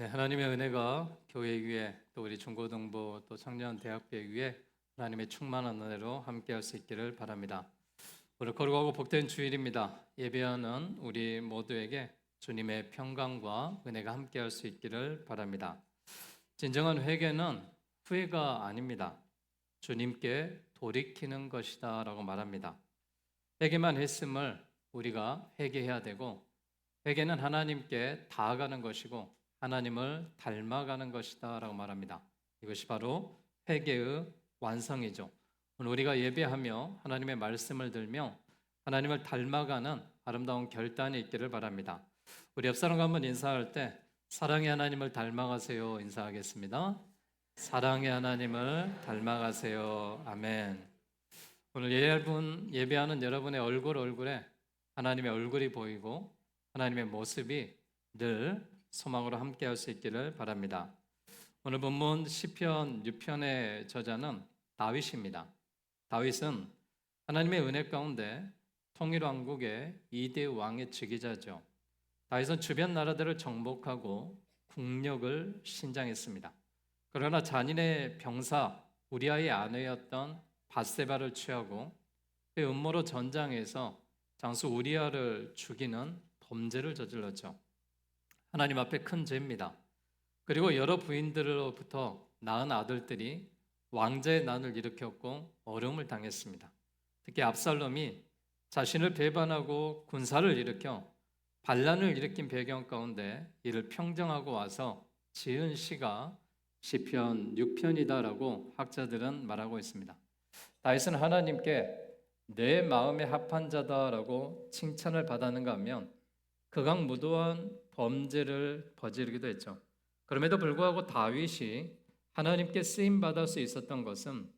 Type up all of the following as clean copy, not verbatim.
네, 하나님의 은혜가 교회 위에 또 우리 중고등부 또 청년 대학교회 위에 하나님의 충만한 은혜로 함께할 수 있기를 바랍니다. 오늘 거룩하고 복된 주일입니다. 예배하는 우리 모두에게 주님의 평강과 은혜가 함께할 수 있기를 바랍니다. 진정한 회개는 후회가 아닙니다. 주님께 돌이키는 것이다라고 말합니다. 회개만 했음을 우리가 회개해야 되고, 회개는 하나님께 다가가는 것이고 하나님을 닮아가는 것이다 라고 말합니다. 이것이 바로 회개의 완성이죠. 오늘 우리가 예배하며 하나님의 말씀을 들며 하나님을 닮아가는 아름다운 결단이 있기를 바랍니다. 우리 옆 사람과 한번 인사할 때 사랑의 하나님을 닮아가세요 인사하겠습니다. 사랑의 하나님을 닮아가세요. 아멘. 오늘 예배하는 여러분의 얼굴에 하나님의 얼굴이 보이고 하나님의 모습이 늘 소망으로 함께할 수 있기를 바랍니다. 오늘 본문 시편 6편의 저자는 다윗입니다. 다윗은 하나님의 은혜 가운데 통일 왕국의 2대 왕의 즉위자죠. 다윗은 주변 나라들을 정복하고 국력을 신장했습니다. 그러나 잔인의 병사 우리아의 아내였던 밧세바를 취하고 그 음모로 전장에서 장수 우리아를 죽이는 범죄를 저질렀죠. 하나님 앞에 큰 죄입니다. 그리고 여러 부인들로부터 낳은 아들들이 왕자의 난을 일으켰고 어려움을 당했습니다. 특히 압살롬이 자신을 배반하고 군사를 일으켜 반란을 일으킨 배경 가운데 이를 평정하고 와서 지은 시가 시편 6편이다라고 학자들은 말하고 있습니다. 다윗은 하나님께 내 마음에 합한 자다라고 칭찬을 받았는가 하면 극악무도한 범죄를 저지르기도 했죠. 그럼에도 불구하고 다윗이 하나님께 쓰임받을 수 있었던 것은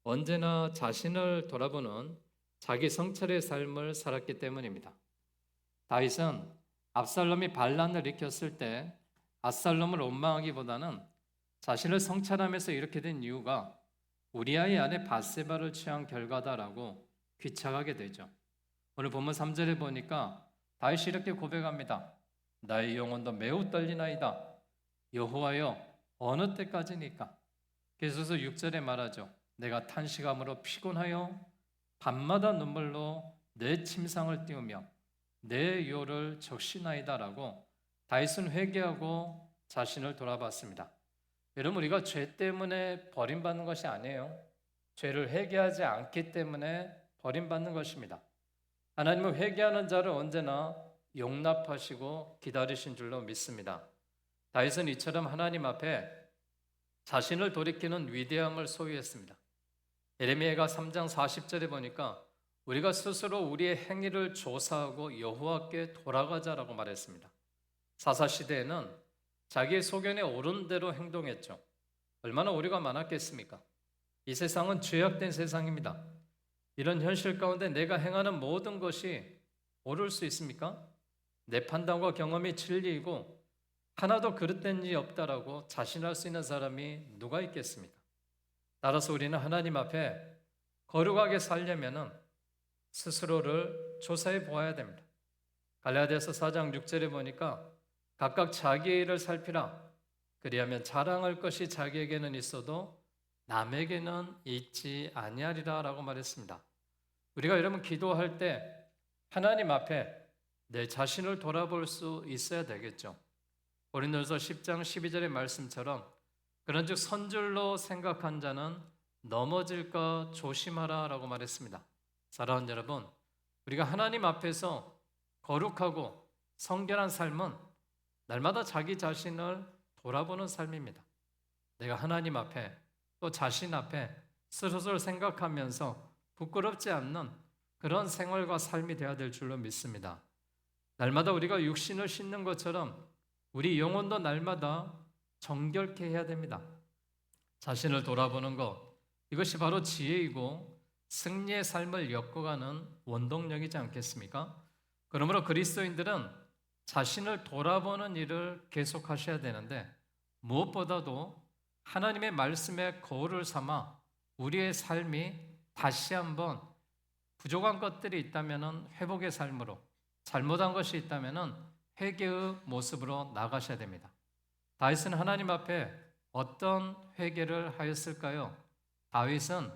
언제나 자신을 돌아보는 자기 성찰의 삶을 살았기 때문입니다. 다윗은 압살롬이 반란을 일으켰을 때 압살롬을 원망하기보다는 자신을 성찰하면서 이렇게 된 이유가 우리아의 아내 밧세바를 취한 결과다라고 귀착하게 되죠. 오늘 본문 3절에 보니까 다윗이 이렇게 고백합니다. 나의 영혼도 매우 떨리나이다. 여호와여 어느 때까지니까? 계속해서 6절에 말하죠. 내가 탄식함으로 피곤하여 밤마다 눈물로 내 침상을 띄우며 내 요를 적시나이다라고 다윗은 회개하고 자신을 돌아봤습니다. 여러분, 우리가 죄 때문에 버림받는 것이 아니에요. 죄를 회개하지 않기 때문에 버림받는 것입니다. 하나님은 회개하는 자를 언제나 용납하시고 기다리신 줄로 믿습니다. 다윗은 이처럼 하나님 앞에 자신을 돌이키는 위대함을 소유했습니다. 예레미야가 3장 40절에 보니까 우리가 스스로 우리의 행위를 조사하고 여호와께 돌아가자라고 말했습니다. 사사시대에는 자기의 소견에 옳은 대로 행동했죠. 얼마나 오류가 많았겠습니까? 이 세상은 죄악된 세상입니다. 이런 현실 가운데 내가 행하는 모든 것이 옳을 수 있습니까? 내 판단과 경험이 진리이고 하나도 그릇된 일이 없다라고 자신할 수 있는 사람이 누가 있겠습니까? 따라서 우리는 하나님 앞에 거룩하게 살려면 스스로를 조사해 보아야 됩니다. 갈라디아서 4장 6절에 보니까 각각 자기의 일을 살피라. 그리하면 자랑할 것이 자기에게는 있어도 남에게는 있지 아니하리라 라고 말했습니다. 우리가 여러분 기도할 때 하나님 앞에 내 자신을 돌아볼 수 있어야 되겠죠. 고린도서 10장 12절의 말씀처럼 그런즉 선줄로 생각한 자는 넘어질까 조심하라 라고 말했습니다. 사랑하는 여러분, 우리가 하나님 앞에서 거룩하고 성결한 삶은 날마다 자기 자신을 돌아보는 삶입니다. 내가 하나님 앞에 또 자신 앞에 스스로 생각하면서 부끄럽지 않는 그런 생활과 삶이 되어야 될 줄로 믿습니다. 날마다 우리가 육신을 씻는 것처럼 우리 영혼도 날마다 정결케 해야 됩니다. 자신을 돌아보는 것, 이것이 바로 지혜이고 승리의 삶을 엮어가는 원동력이지 않겠습니까? 그러므로 그리스도인들은 자신을 돌아보는 일을 계속하셔야 되는데 무엇보다도 하나님의 말씀에 거울을 삼아 우리의 삶이 다시 한번 부족한 것들이 있다면 회복의 삶으로, 잘못한 것이 있다면 회개의 모습으로 나가셔야 됩니다. 다윗은 하나님 앞에 어떤 회개를 하였을까요? 다윗은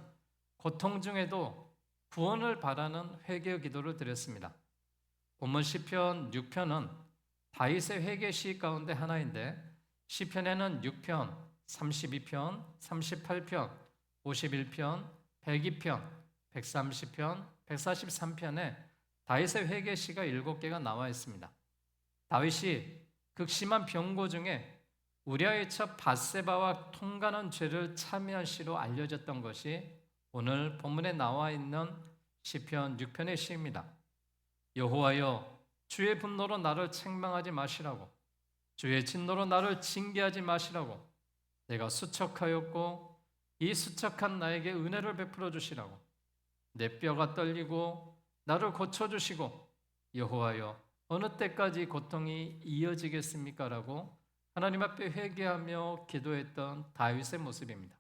고통 중에도 구원을 바라는 회개의 기도를 드렸습니다. 본문 시편 6편은 다윗의 회개 시 가운데 하나인데 시편에는 6편, 32편, 38편, 51편, 102편, 130편, 143편에 다윗의 회개 시가 7개가 나와 있습니다. 다윗이 극심한 병고 중에 우리아의 처 밧세바와 통간한 죄를 참여한 시로 알려졌던 것이 오늘 본문에 나와 있는 시편 6편의 시입니다. 여호와여, 주의 분노로 나를 책망하지 마시라고, 주의 진노로 나를 징계하지 마시라고, 내가 수척하였고 이 수척한 나에게 은혜를 베풀어 주시라고, 내 뼈가 떨리고 나를 고쳐주시고, 여호와여 어느 때까지 고통이 이어지겠습니까? 라고 하나님 앞에 회개하며 기도했던 다윗의 모습입니다.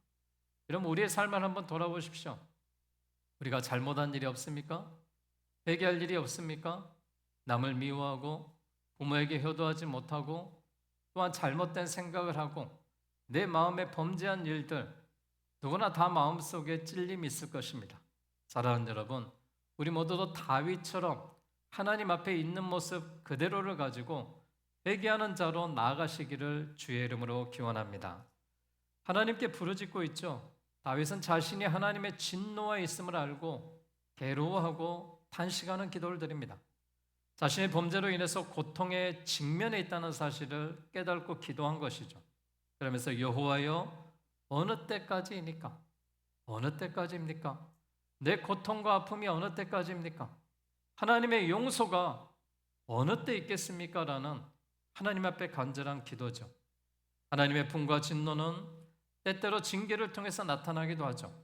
여러분, 우리의 삶을 한번 돌아보십시오. 우리가 잘못한 일이 없습니까? 회개할 일이 없습니까? 남을 미워하고 부모에게 효도하지 못하고 또한 잘못된 생각을 하고 내 마음에 범죄한 일들, 누구나 다 마음속에 찔림이 있을 것입니다. 사랑하는 여러분, 우리 모두도 다윗처럼 하나님 앞에 있는 모습 그대로를 가지고 회개하는 자로 나아가시기를 주의 이름으로 기원합니다. 하나님께 부르짖고 있죠. 다윗은 자신이 하나님의 진노에 있음을 알고 괴로워하고 탄식하는 기도를 드립니다. 자신의 범죄로 인해서 고통에 직면해 있다는 사실을 깨닫고 기도한 것이죠. 그러면서 여호와여 어느 때까지입니까? 어느 때까지입니까? 내 고통과 아픔이 어느 때까지입니까? 하나님의 용서가 어느 때 있겠습니까? 라는 하나님 앞에 간절한 기도죠. 하나님의 분과 진노는 때때로 징계를 통해서 나타나기도 하죠.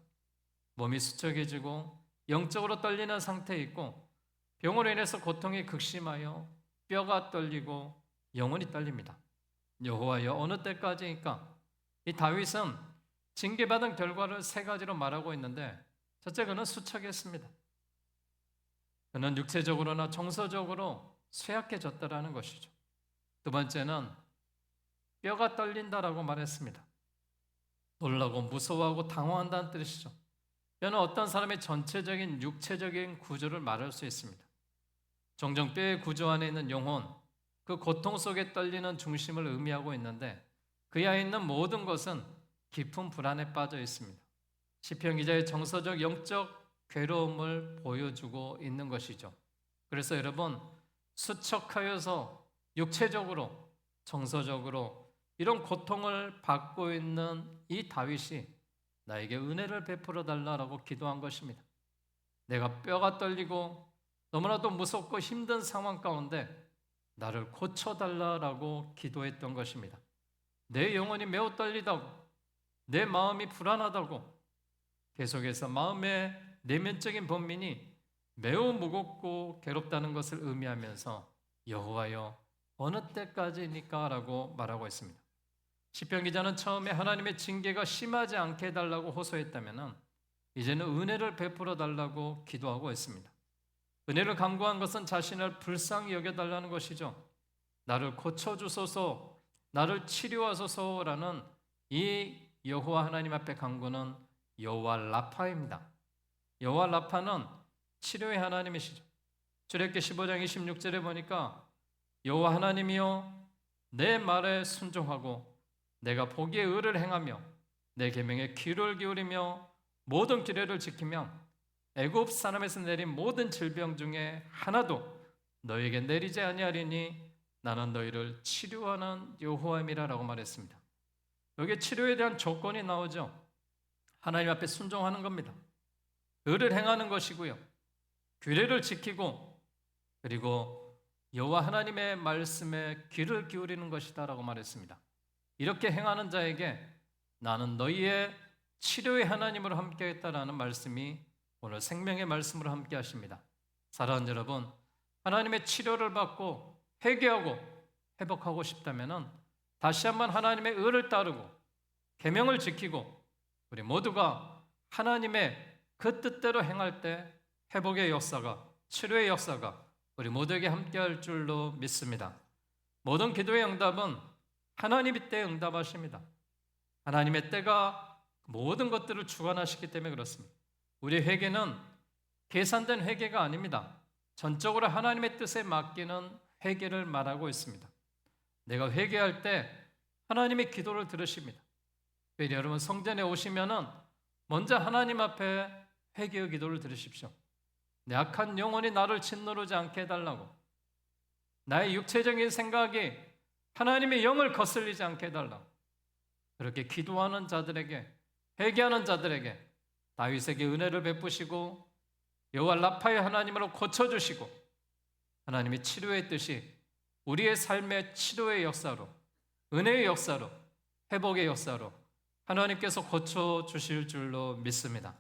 몸이 수척해지고 영적으로 떨리는 상태에 있고 병으로 인해서 고통이 극심하여 뼈가 떨리고 영혼이 떨립니다. 여호와여 어느 때까지입니까? 이 다윗은 징계받은 결과를 3가지로 말하고 있는데, 첫째, 그는 수척했습니다. 그는 육체적으로나 정서적으로 쇠약해졌다라는 것이죠. 두 번째는 뼈가 떨린다라고 말했습니다. 놀라고 무서워하고 당황한다는 뜻이죠. 뼈는 어떤 사람의 전체적인 육체적인 구조를 말할 수 있습니다. 종종 뼈의 구조 안에 있는 영혼, 그 고통 속에 떨리는 중심을 의미하고 있는데 그 안에 있는 모든 것은 깊은 불안에 빠져 있습니다. 시편 기자의 정서적 영적 괴로움을 보여주고 있는 것이죠. 그래서 여러분, 수척하여서 육체적으로 정서적으로 이런 고통을 받고 있는 이 다윗이 나에게 은혜를 베풀어 달라고 기도한 것입니다. 내가 뼈가 떨리고 너무나도 무섭고 힘든 상황 가운데 나를 고쳐달라고 기도했던 것입니다. 내 영혼이 매우 떨리다고, 내 마음이 불안하다고, 계속해서 마음의 내면적인 번민이 매우 무겁고 괴롭다는 것을 의미하면서 여호와여 어느 때까지입니까? 라고 말하고 있습니다. 시편 기자는 처음에 하나님의 징계가 심하지 않게 해달라고 호소했다면 이제는 은혜를 베풀어 달라고 기도하고 있습니다. 은혜를 간구한 것은 자신을 불쌍히 여겨달라는 것이죠. 나를 고쳐주소서, 나를 치료하소서라는 이 여호와 하나님 앞에 간구는 여호와 라파입니다. 여호와 라파는 치료의 하나님이시죠. 출애굽기 15장 26절에 보니까 여호와 하나님이여 내 말에 순종하고 내가 보기에 의를 행하며 내 계명에 귀를 기울이며 모든 규례를 지키면 애굽 사람에서 내린 모든 질병 중에 하나도 너에게 내리지 아니하리니 나는 너희를 치료하는 여호와임이라라고 말했습니다. 여기에 치료에 대한 조건이 나오죠. 하나님 앞에 순종하는 겁니다. 의를 행하는 것이고요. 규례를 지키고 그리고 여호와 하나님의 말씀에 귀를 기울이는 것이다라고 말했습니다. 이렇게 행하는 자에게 나는 너희의 치료의 하나님으로 함께했다라는 말씀이 오늘 생명의 말씀으로 함께 하십니다. 사랑하는 여러분, 하나님의 치료를 받고 회개하고 회복하고 싶다면 다시 한번 하나님의 의를 따르고 계명을 지키고 우리 모두가 하나님의 그 뜻대로 행할 때 회복의 역사가, 치료의 역사가 우리 모두에게 함께할 줄로 믿습니다. 모든 기도의 응답은 하나님이 때에 응답하십니다. 하나님의 때가 모든 것들을 주관하시기 때문에 그렇습니다. 우리 회개는 계산된 회개가 아닙니다. 전적으로 하나님의 뜻에 맡기는 회개를 말하고 있습니다. 내가 회개할 때 하나님의 기도를 들으십니다. 여러분 성전에 오시면은 먼저 하나님 앞에 회개의 기도를 들으십시오. 내 악한 영혼이 나를 짓누르지 않게 해달라고, 나의 육체적인 생각이 하나님의 영을 거슬리지 않게 해달라고, 그렇게 기도하는 자들에게, 회개하는 자들에게 다윗에게 은혜를 베푸시고 여호와 라파의 하나님으로 고쳐주시고, 하나님의 치료의 뜻이 우리의 삶의 치료의 역사로, 은혜의 역사로, 회복의 역사로 하나님께서 고쳐주실 줄로 믿습니다.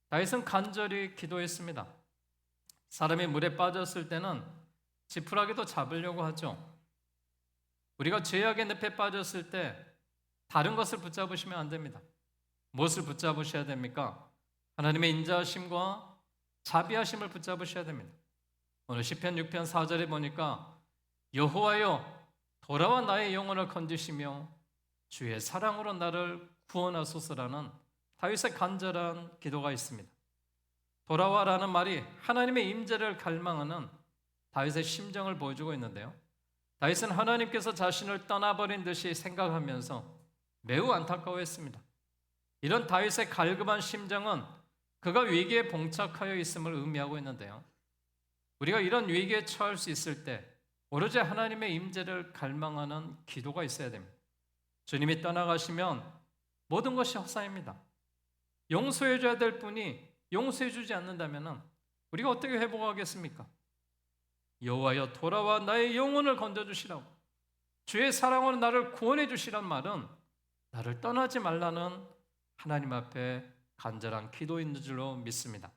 다윗은 간절히 기도했습니다. 사람이 물에 빠졌을 때는 지푸라기도 잡으려고 하죠. 우리가 죄악의 늪에 빠졌을 때 다른 것을 붙잡으시면 안 됩니다. 무엇을 붙잡으셔야 됩니까? 하나님의 인자하심과 자비하심을 붙잡으셔야 됩니다. 오늘 시편 6편 4절에 보니까 여호와여 돌아와 나의 영혼을 건지시며 주의 사랑으로 나를 구원하소서라는 다윗의 간절한 기도가 있습니다. 돌아와라는 말이 하나님의 임재를 갈망하는 다윗의 심정을 보여주고 있는데요. 다윗은 하나님께서 자신을 떠나버린 듯이 생각하면서 매우 안타까워했습니다. 이런 다윗의 갈급한 심정은 그가 위기에 봉착하여 있음을 의미하고 있는데요. 우리가 이런 위기에 처할 수 있을 때 오로지 하나님의 임재를 갈망하는 기도가 있어야 됩니다. 주님이 떠나가시면 모든 것이 헛사입니다. 용서해줘야 될 분이 용서해주지 않는다면 우리가 어떻게 회복하겠습니까? 여호와여 돌아와 나의 영혼을 건져주시라고, 주의 사랑으로 나를 구원해 주시란 말은 나를 떠나지 말라는 하나님 앞에 간절한 기도인 줄로 믿습니다.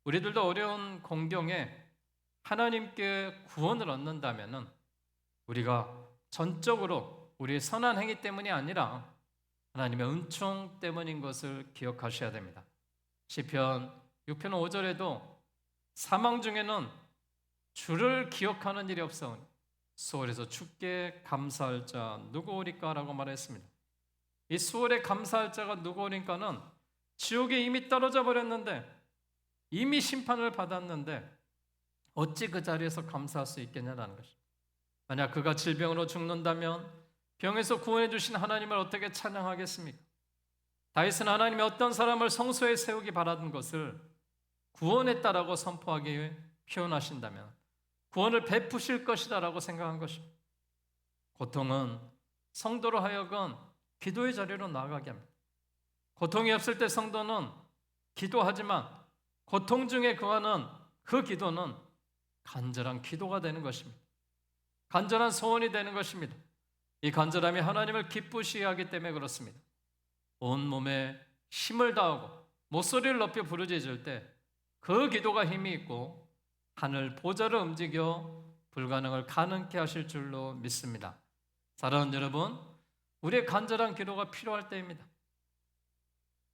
우리들도 어려운 공경에 하나님께 구원을 얻는다면 우리가 전적으로 우리의 선한 행위 때문이 아니라 하나님의 은총 때문인 것을 기억하셔야 됩니다. 시편 6편 5절에도 사망 중에는 주를 기억하는 일이 없사오니 수월에서 주께 감사할 자 누구 오리까 라고 말했습니다. 이 수월에 감사할 자가 누구 오리까는 지옥에 이미 떨어져 버렸는데, 이미 심판을 받았는데 어찌 그 자리에서 감사할 수 있겠냐라는 것입니다. 만약 그가 질병으로 죽는다면 병에서 구원해 주신 하나님을 어떻게 찬양하겠습니까? 다윗은 하나님이 어떤 사람을 성소에 세우기 바라던 것을 구원했다라고 선포하기 표현하신다면 구원을 베푸실 것이다라고 생각한 것입니다. 고통은 성도로 하여금 기도의 자리로 나아가게 합니다. 고통이 없을 때 성도는 기도하지만 고통 중에 거하는 그 기도는 간절한 기도가 되는 것입니다. 간절한 소원이 되는 것입니다. 이 간절함이 하나님을 기쁘시게 하기 때문에 그렇습니다. 온몸에 힘을 다하고 목소리를 높여 부르짖을 때 그 기도가 힘이 있고 하늘 보좌를 움직여 불가능을 가능케 하실 줄로 믿습니다. 사랑하는 여러분, 우리의 간절한 기도가 필요할 때입니다.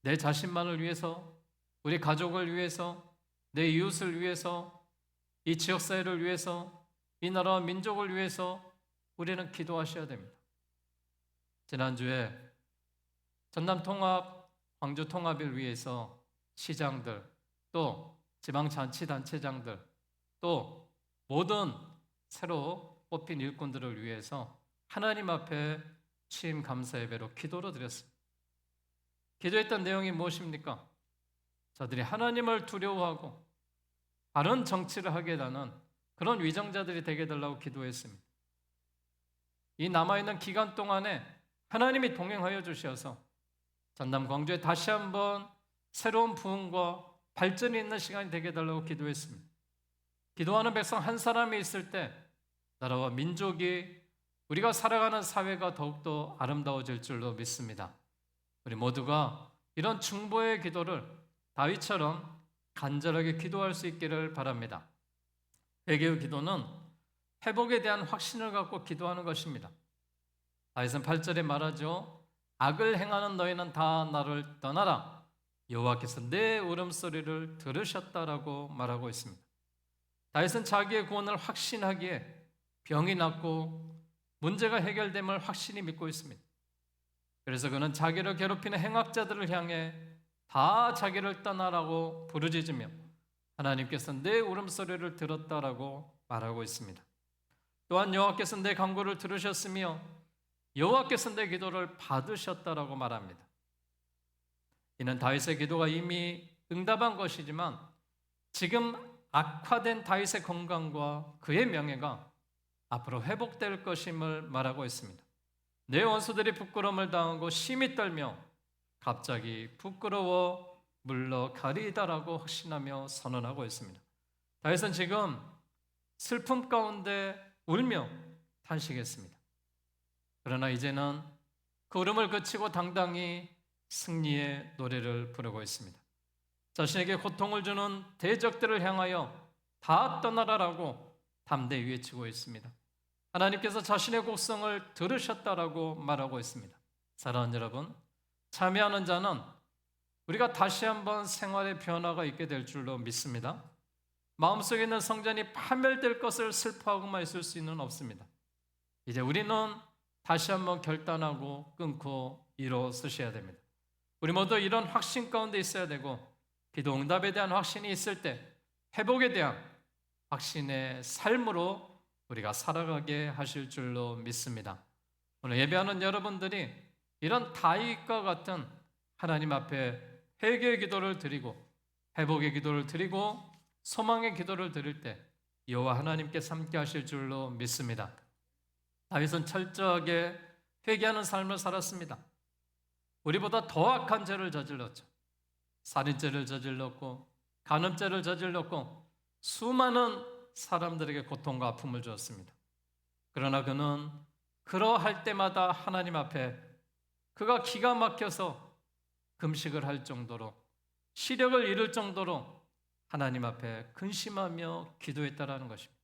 내 자신만을 위해서, 우리 가족을 위해서, 내 이웃을 위해서, 이 지역사회를 위해서, 이 나라와 민족을 위해서 우리는 기도하셔야 됩니다. 지난주에 전남통합, 광주통합을 위해서 시장들, 또 지방자치단체장들, 또 모든 새로 뽑힌 일꾼들을 위해서 하나님 앞에 취임 감사 예배로 기도를 드렸습니다. 기도했던 내용이 무엇입니까? 저들이 하나님을 두려워하고 바른 정치를 하게 되는 그런 위정자들이 되게 해달라고 기도했습니다. 이 남아있는 기간 동안에 하나님이 동행하여 주셔서 전남 광주에 다시 한번 새로운 부흥과 발전이 있는 시간이 되게 해달라고 기도했습니다. 기도하는 백성 한 사람이 있을 때 나라와 민족이, 우리가 살아가는 사회가 더욱더 아름다워질 줄로 믿습니다. 우리 모두가 이런 중보의 기도를 다윗처럼 간절하게 기도할 수 있기를 바랍니다. 회개의 기도는 회복에 대한 확신을 갖고 기도하는 것입니다. 다윗은 8절에 말하죠. 악을 행하는 너희는 다 나를 떠나라. 여호와께서 내 울음소리를 들으셨다라고 말하고 있습니다. 다윗은 자기의 구원을 확신하기에 병이 낫고 문제가 해결됨을 확신히 믿고 있습니다. 그래서 그는 자기를 괴롭히는 행악자들을 향해 다 자기를 떠나라고 부르짖으며 하나님께서 내 울음소리를 들었다라고 말하고 있습니다. 또한 여호와께서 내 간구를 들으셨으며 여호와께서 내 기도를 받으셨다라고 말합니다. 이는 다윗의 기도가 이미 응답한 것이지만 지금 악화된 다윗의 건강과 그의 명예가 앞으로 회복될 것임을 말하고 있습니다. 내 원수들이 부끄러움을 당하고 심히 떨며 갑자기 부끄러워 물러가리이다라고 확신하며 선언하고 있습니다. 다윗은 지금 슬픔 가운데 울며 탄식했습니다. 그러나 이제는 그 울음을 그치고 당당히 승리의 노래를 부르고 있습니다. 자신에게 고통을 주는 대적들을 향하여 다 떠나라라고 담대히 외치고 있습니다. 하나님께서 자신의 곡성을 들으셨다라고 말하고 있습니다. 사랑하는 여러분, 참여하는 자는 우리가 다시 한번 생활의 변화가 있게 될 줄로 믿습니다. 마음속에 있는 성전이 파멸될 것을 슬퍼하고만 있을 수는 없습니다. 이제 우리는 다시 한번 결단하고 끊고 일어서셔야 됩니다. 우리 모두 이런 확신 가운데 있어야 되고 기도 응답에 대한 확신이 있을 때 회복에 대한 확신의 삶으로 우리가 살아가게 하실 줄로 믿습니다. 오늘 예배하는 여러분들이 이런 다윗과 같은 하나님 앞에 회개의 기도를 드리고 회복의 기도를 드리고 소망의 기도를 드릴 때 여호와 하나님께서 함께 하실 줄로 믿습니다. 다윗은 철저하게 회개하는 삶을 살았습니다. 우리보다 더 악한 죄를 저질렀죠. 살인죄를 저질렀고 간음죄를 저질렀고 수많은 사람들에게 고통과 아픔을 주었습니다. 그러나 그는 그러할 때마다 하나님 앞에 그가 기가 막혀서 금식을 할 정도로 시력을 잃을 정도로 하나님 앞에 근심하며 기도했다라는 것입니다.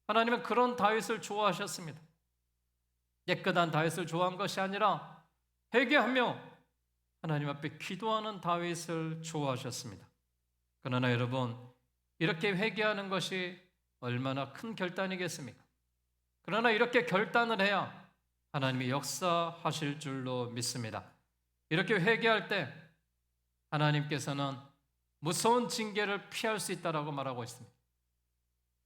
하나님은 그런 다윗을 좋아하셨습니다. 깨끗한 다윗을 좋아한 것이 아니라 회개하며 하나님 앞에 기도하는 다윗을 좋아하셨습니다. 그러나 여러분, 이렇게 회개하는 것이 얼마나 큰 결단이겠습니까? 그러나 이렇게 결단을 해야 하나님이 역사하실 줄로 믿습니다. 이렇게 회개할 때 하나님께서는 무서운 징계를 피할 수 있다라고 말하고 있습니다.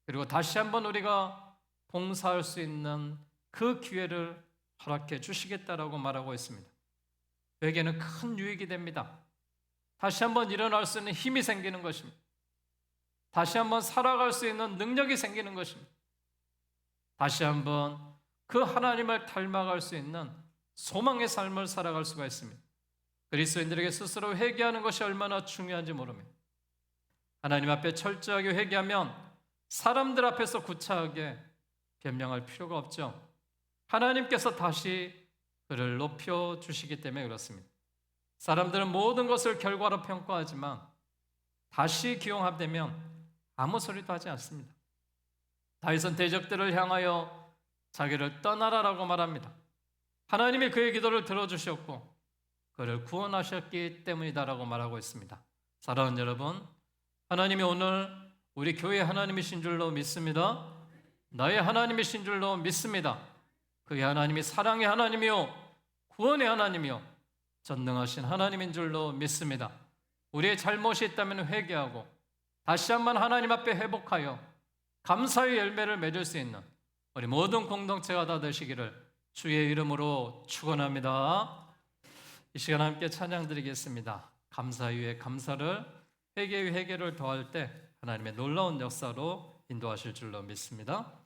그리고 다시 한번 우리가 봉사할 수 있는 그 기회를 허락해 주시겠다라고 말하고 있습니다. 회개는 큰 유익이 됩니다. 다시 한번 일어날 수 있는 힘이 생기는 것입니다. 다시 한번 살아갈 수 있는 능력이 생기는 것입니다. 다시 한번 그 하나님을 닮아갈 수 있는 소망의 삶을 살아갈 수가 있습니다. 그리스도인들에게 스스로 회개하는 것이 얼마나 중요한지 모릅니다. 하나님 앞에 철저하게 회개하면 사람들 앞에서 구차하게 변명할 필요가 없죠. 하나님께서 다시 그를 높여주시기 때문에 그렇습니다. 사람들은 모든 것을 결과로 평가하지만 다시 기용합되면 아무 소리도 하지 않습니다. 다윗은 대적들을 향하여 자기를 떠나라라고 말합니다. 하나님이 그의 기도를 들어주셨고 그를 구원하셨기 때문이다라고 말하고 있습니다. 사랑하는 여러분, 하나님이 오늘 우리 교회 하나님이신 줄로 믿습니다. 나의 하나님이신 줄로 믿습니다. 그의 하나님이 사랑의 하나님이요 구원의 하나님이요 전능하신 하나님인 줄로 믿습니다. 우리의 잘못이 있다면 회개하고 다시 한번 하나님 앞에 회복하여 감사의 열매를 맺을 수 있는 우리 모든 공동체가 다 되시기를 주의 이름으로 축원합니다. 이 시간 함께 찬양 드리겠습니다. 감사 위에 감사를, 회개 위에 회개를 더할 때 하나님의 놀라운 역사로 인도하실 줄로 믿습니다.